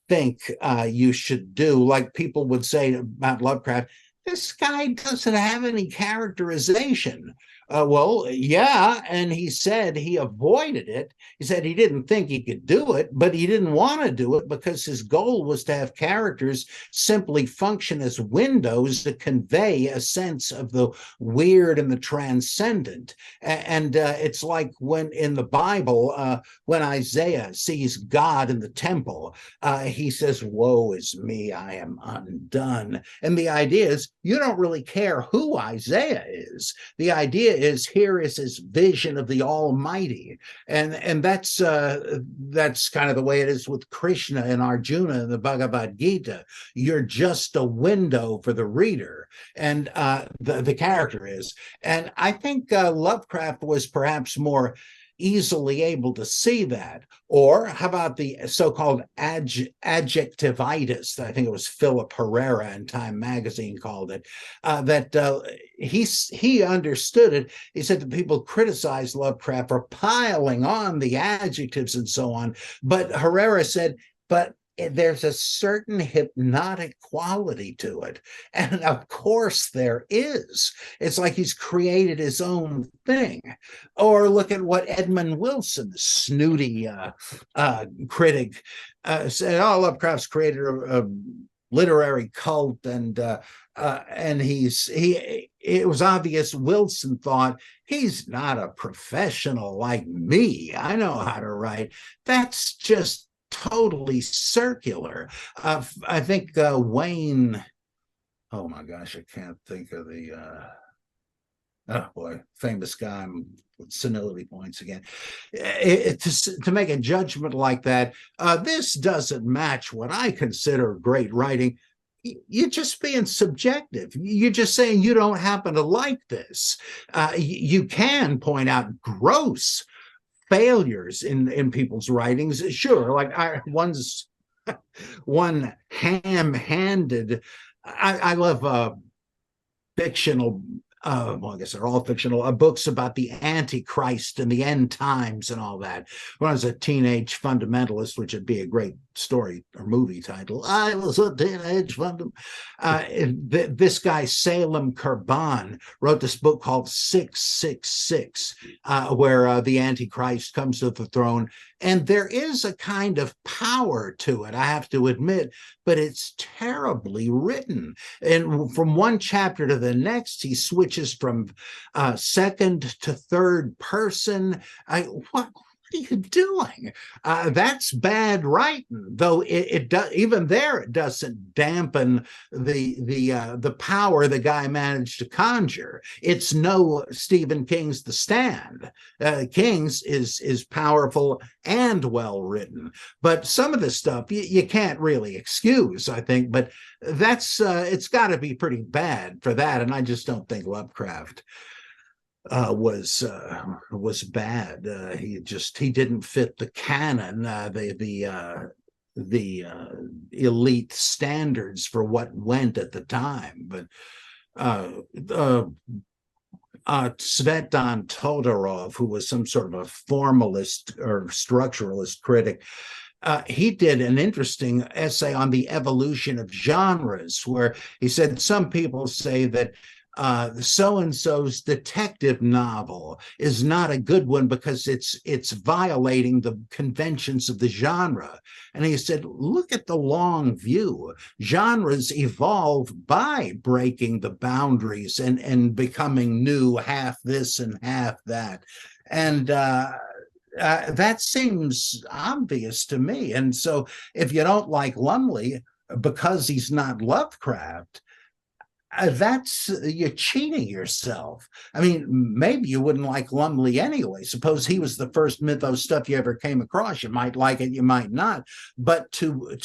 think you should do. Like people would say about Lovecraft, "This guy doesn't have any characterization." Well, yeah, and he said he avoided it. He said he didn't think he could do it, but he didn't want to do it because his goal was to have characters simply function as windows to convey a sense of the weird and the transcendent. And it's like when in the Bible, when Isaiah sees God in the temple, he says, "Woe is me, I am undone." And the idea is you don't really care who Isaiah is. The idea is here is his vision of the Almighty, and that's kind of the way it is with Krishna and Arjuna in the Bhagavad Gita. You're just a window for the reader, and the character is. And I think Lovecraft was perhaps more easily able to see that. Or how about the so-called adjectivitis? I think it was Philip Herrera in Time magazine called it, he understood it. He said that people criticized Lovecraft for piling on the adjectives and so on, but Herrera said, but there's a certain hypnotic quality to it. And of course there is. It's like he's created his own thing. Or look at what Edmund Wilson, the snooty critic, said, "Oh, Lovecraft's created literary cult, and it was obvious Wilson thought, he's not a professional like me. I know how to write. That's just totally circular. I think Wayne, oh my gosh, I can't think of the oh boy, famous guy with senility points again. To make a judgment like that, this doesn't match what I consider great writing. You're just being subjective. You're just saying you don't happen to like this. You can point out gross failures in people's writings, sure. Like one ham-handed. I love fictional, well, I guess they're all fictional, books about the Antichrist and the end times and all that. When I was a teenage fundamentalist, which would be a great story or movie title, I was a teenage fundamentalist. This guy, Salem Kurban, wrote this book called 666, where the Antichrist comes to the throne. And there is a kind of power to it, I have to admit, but it's terribly written. And from one chapter to the next, he switches from second to third person. What are you doing? That's bad writing, though it does, even there, it doesn't dampen the power the guy managed to conjure. It's no Stephen King's The Stand. King's is powerful and well written, but some of the stuff you can't really excuse, I think. But that's it's got to be pretty bad for that, and I just don't think Lovecraft was bad. He didn't fit the canon, the elite standards for what went at the time. But Svetan Todorov, who was some sort of a formalist or structuralist critic, he did an interesting essay on the evolution of genres, where he said some people say that so-and-so's detective novel is not a good one because it's violating the conventions of the genre. And he said, look at the long view. Genres evolve by breaking the boundaries and becoming new, half this and half that. And that seems obvious to me. And so if you don't like Lumley because he's not Lovecraft, that's, you're cheating yourself. I mean, maybe you wouldn't like Lumley anyway. Suppose he was the first mythos stuff you ever came across. You might like it, you might not. But to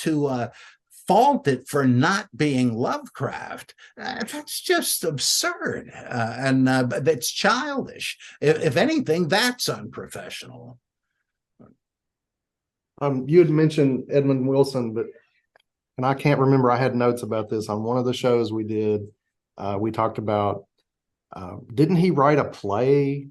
fault it for not being Lovecraft, that's just absurd, and that's childish. If anything, that's unprofessional. You had mentioned Edmund Wilson, but and I can't remember, I had notes about this on one of the shows we did. We talked about, didn't he write a play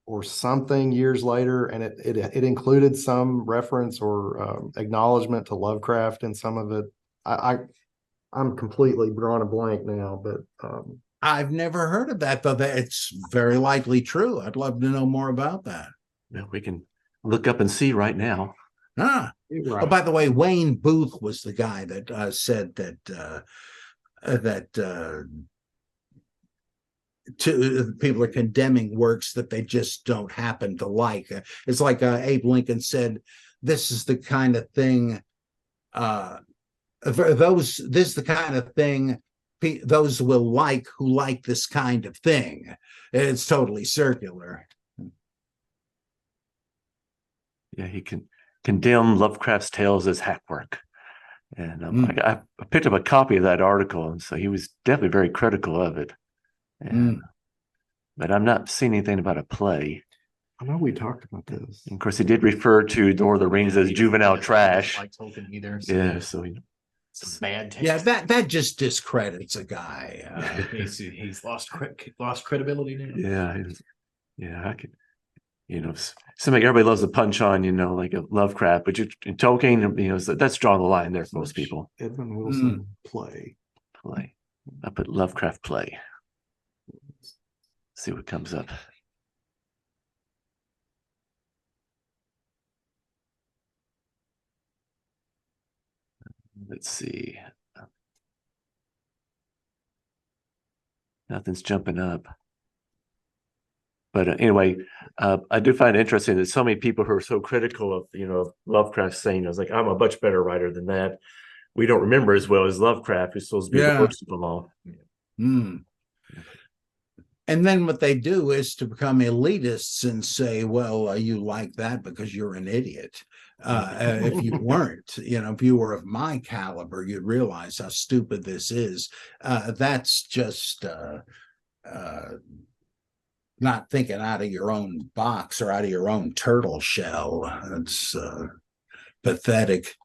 or something years later, and it included some reference or acknowledgement to Lovecraft in some of it? I'm completely drawing a blank now, but I've never heard of that, though. It's very likely true. I'd love to know more about that. Yeah, we can look up and see right now. Ah. right. Oh, by the way, Wayne Booth was the guy that said that people are condemning works that they just don't happen to like. It's like Abe Lincoln said, "This is the kind of thing. This is the kind of thing those will like who like this kind of thing." It's totally circular. Yeah, he can condemn Lovecraft's tales as hack work. And I picked up a copy of that article, and so he was definitely very critical of it. And, but I'm not seeing anything about a play. I know we talked about this. And of course, he did refer to Lord of the Rings as juvenile trash. Like Tolkien either. So Yeah, so some bad taste. Yeah, that just discredits a guy. He's lost credibility now. Yeah, I could. Something everybody loves to punch on, like a Lovecraft, but Tolkien, that's drawing the line there for most people. Edmund Wilson play. I put Lovecraft play. See what comes up. Let's see. Nothing's jumping up. But anyway, I do find it interesting that so many people who are so critical of, Lovecraft saying, I was like, I'm a much better writer than that. We don't remember as well as Lovecraft, who's supposed to be the worst of them all. Mm. And then what they do is to become elitists and say, well, you like that because you're an idiot. If you weren't, if you were of my caliber, you'd realize how stupid this is. That's just not thinking out of your own box or out of your own turtle shell. It's pathetic.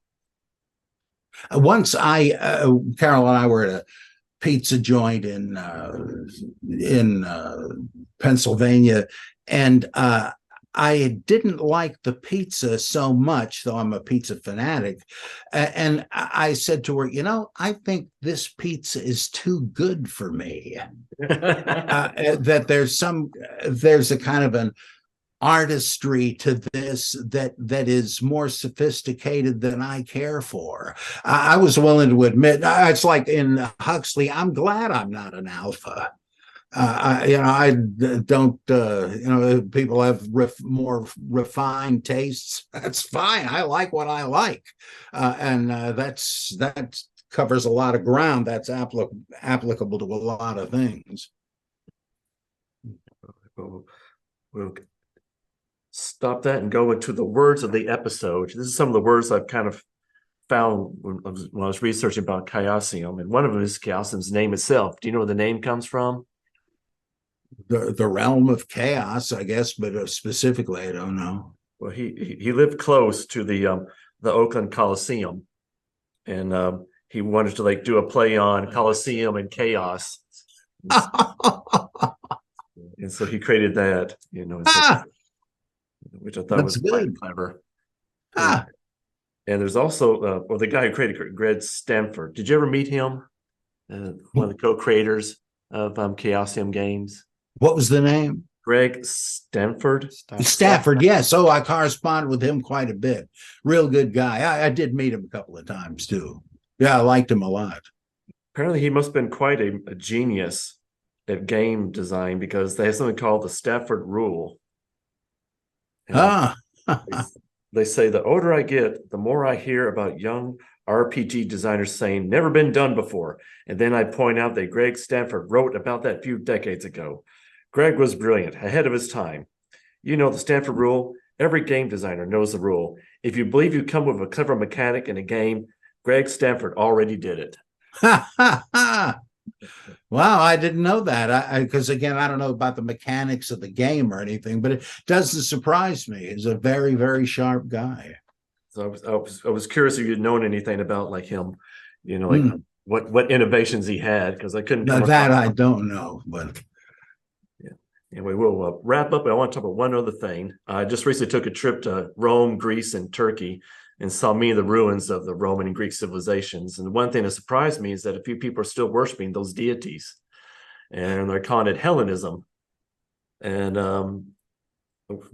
Once Carol and I were at a pizza joint in Pennsylvania, and I didn't like the pizza so much, though I'm a pizza fanatic. And I said to her, I think this pizza is too good for me. That there's a kind of an artistry to this that is more sophisticated than I care for. I was willing to admit, it's like in Huxley, I'm glad I'm not an alpha. I don't, people have more refined tastes. That's fine. I like what I like. And that covers a lot of ground. That's applicable to a lot of things. We'll stop that and go into the words of the episode. This is some of the words I've kind of found when I was researching about Chaosium, and one of them is Chaosium's name itself. Do you know where the name comes from? The realm of chaos, I guess, but specifically, I don't know. Well, he lived close to the Oakland Coliseum, and he wanted to do a play on Coliseum and chaos, and so he created that, which I thought was quite clever. And there's also the guy who created Greg Stamford. Did you ever meet him? One of the co-creators of Chaosium games. What was the name? Greg Stamford. Stafford, yes. Oh, I corresponded with him quite a bit. Real good guy. I did meet him a couple of times too. Yeah, I liked him a lot. Apparently, he must have been quite a genius at game design, because they have something called the Stafford Rule. They say the older I get, the more I hear about young RPG designers saying never been done before, and then I point out that Greg Stamford wrote about that a few decades ago. Greg was brilliant, ahead of his time. The Stanford Rule. Every game designer knows the rule. If you believe you come with a clever mechanic in a game, Greg Stamford already did it. Wow, I didn't know that. Because again, I don't know about the mechanics of the game or anything, but it doesn't surprise me. He's a very, very sharp guy. So I was curious if you'd known anything about him, what innovations he had, because I couldn't. That I don't know, but. Anyway, we'll wrap up, but I want to talk about one other thing. I just recently took a trip to Rome, Greece, and Turkey, and saw many of the ruins of the Roman and Greek civilizations. And the one thing that surprised me is that a few people are still worshiping those deities, and they're calling it Hellenism. And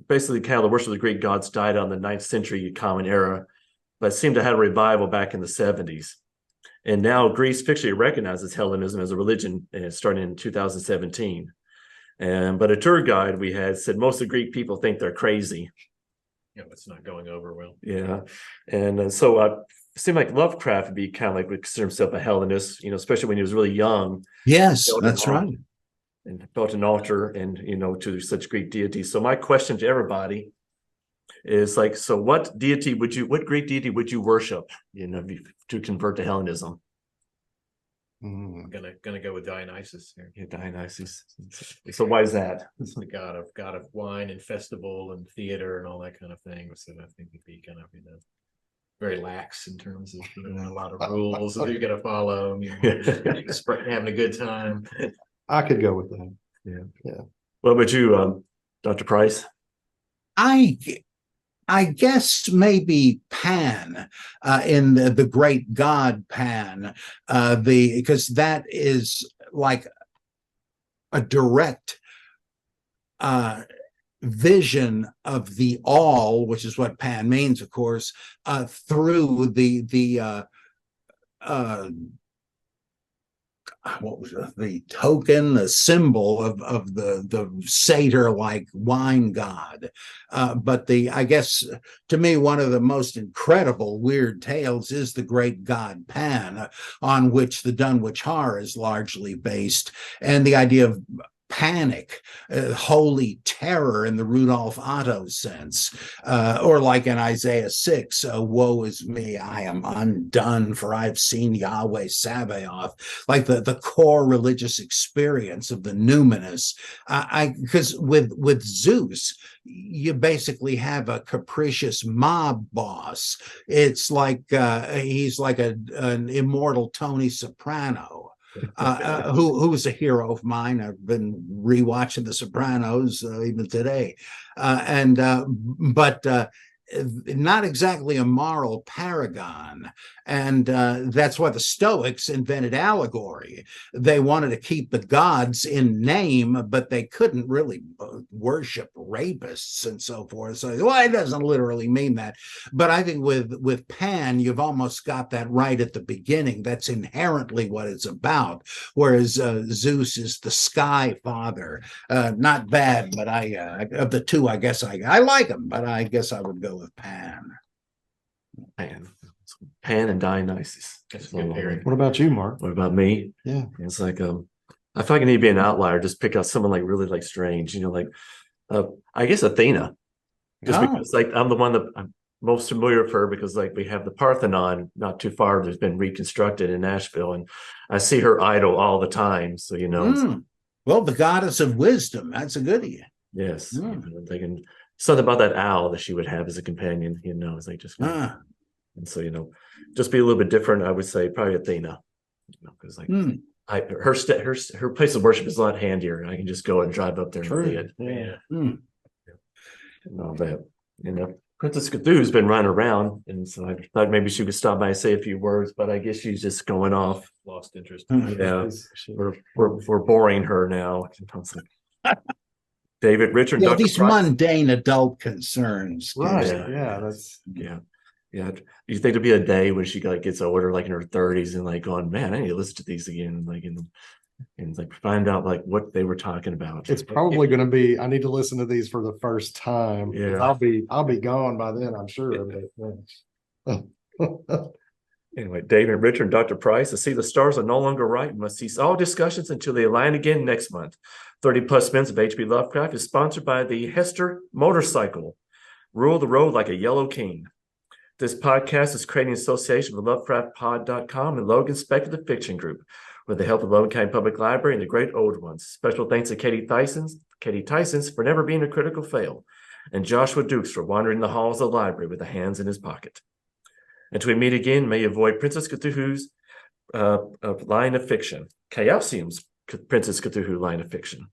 basically, kind of the worship of the Greek gods died out in the 9th century Common Era, but seemed to have a revival back in the 70s. And now Greece officially recognizes Hellenism as a religion, starting in 2017. But a tour guide we had said most of the Greek people think they're crazy. It's not going over well. Yeah. And so it seemed like Lovecraft would be kind of would consider himself a Hellenist, especially when he was really young. Yes, that's right. And built an altar and, to such Greek deities. So my question to everybody is so what Greek deity would you worship, to convert to Hellenism? I'm gonna go with Dionysus here. Yeah, Dionysus. So why is that? It's the god of wine and festival and theater and all that kind of thing. So I think it'd be kind of very lax in terms of a lot of rules that you're gonna follow. Having a good time. I could go with that. Yeah. What about you, Dr. Price? I guess maybe Pan, in the great god Pan, because that is like a direct vision of the all, which is what Pan means, of course, through the what was the token, the symbol of the satyr-like wine god. But I guess to me, one of the most incredible weird tales is the great god Pan, on which the Dunwich Horror is largely based, and the idea of panic, holy terror in the Rudolph Otto sense, or like in Isaiah 6, woe is me, I am undone, for I've seen Yahweh Sabaoth, like the core religious experience of the numinous. Because with Zeus, you basically have a capricious mob boss. It's like he's like an immortal Tony Soprano. Who was a hero of mine. I've been rewatching The Sopranos even today, but not exactly a moral paragon. And that's why the Stoics invented allegory. They wanted to keep the gods in name, but they couldn't really worship rapists and so forth. So, well, it doesn't literally mean that. But I think with Pan, you've almost got that right at the beginning. That's inherently what it's about. Whereas Zeus is the sky father. Not bad, but of the two, I guess I like him, but I guess I would go with Pan. Pan and Dionysus. That's a good pairing. What about you, Mark? What about me? Yeah. It's like I feel like I need to be an outlier. Just pick out someone like really like strange, like I guess Athena. Just because like I'm the one that I'm most familiar with her, because like we have the Parthenon not too far that's been reconstructed in Nashville, and I see her idol all the time. So well, the goddess of wisdom, that's a goodie. Yes. Thinking something about that owl that she would have as a companion, it's like just and so just be a little bit different. I would say probably Athena, because like her place of worship is a lot handier. I can just go and drive up there and see it. And all that. Princess Cthulhu's been running around, and so I thought maybe she would stop by and say a few words, but I guess she's just going off. Lost interest. Yeah, we're boring her now. David, Richard, yeah, Dr. these Price. mundane adult concerns. Right. Yeah. That's Yeah. You think there'll be a day when she like gets older, like in her 30s, and like going, man, I need to listen to these again, like and like find out like what they were talking about. it's probably going to be. I need to listen to these for the first time. Yeah. I'll be gone by then, I'm sure. Anyway, David, Richard, Dr. Price, to see the stars are no longer right, must cease all discussions until they align again next month. 30 plus minutes of H.P. Lovecraft is sponsored by the Hester Motorcycle. Rule the road like a yellow king. This podcast is created in association with LovecraftPod.com and Logan Speculative Fiction Group, with the help of Logan County Public Library and the Great Old Ones. Special thanks to Katie Tysons for never being a critical fail, and Joshua Dukes for wandering the halls of the library with the hands in his pocket. Until we meet again, may you avoid Princess Cthulhu's line of fiction, Chaosium's Princess Cthulhu line of fiction.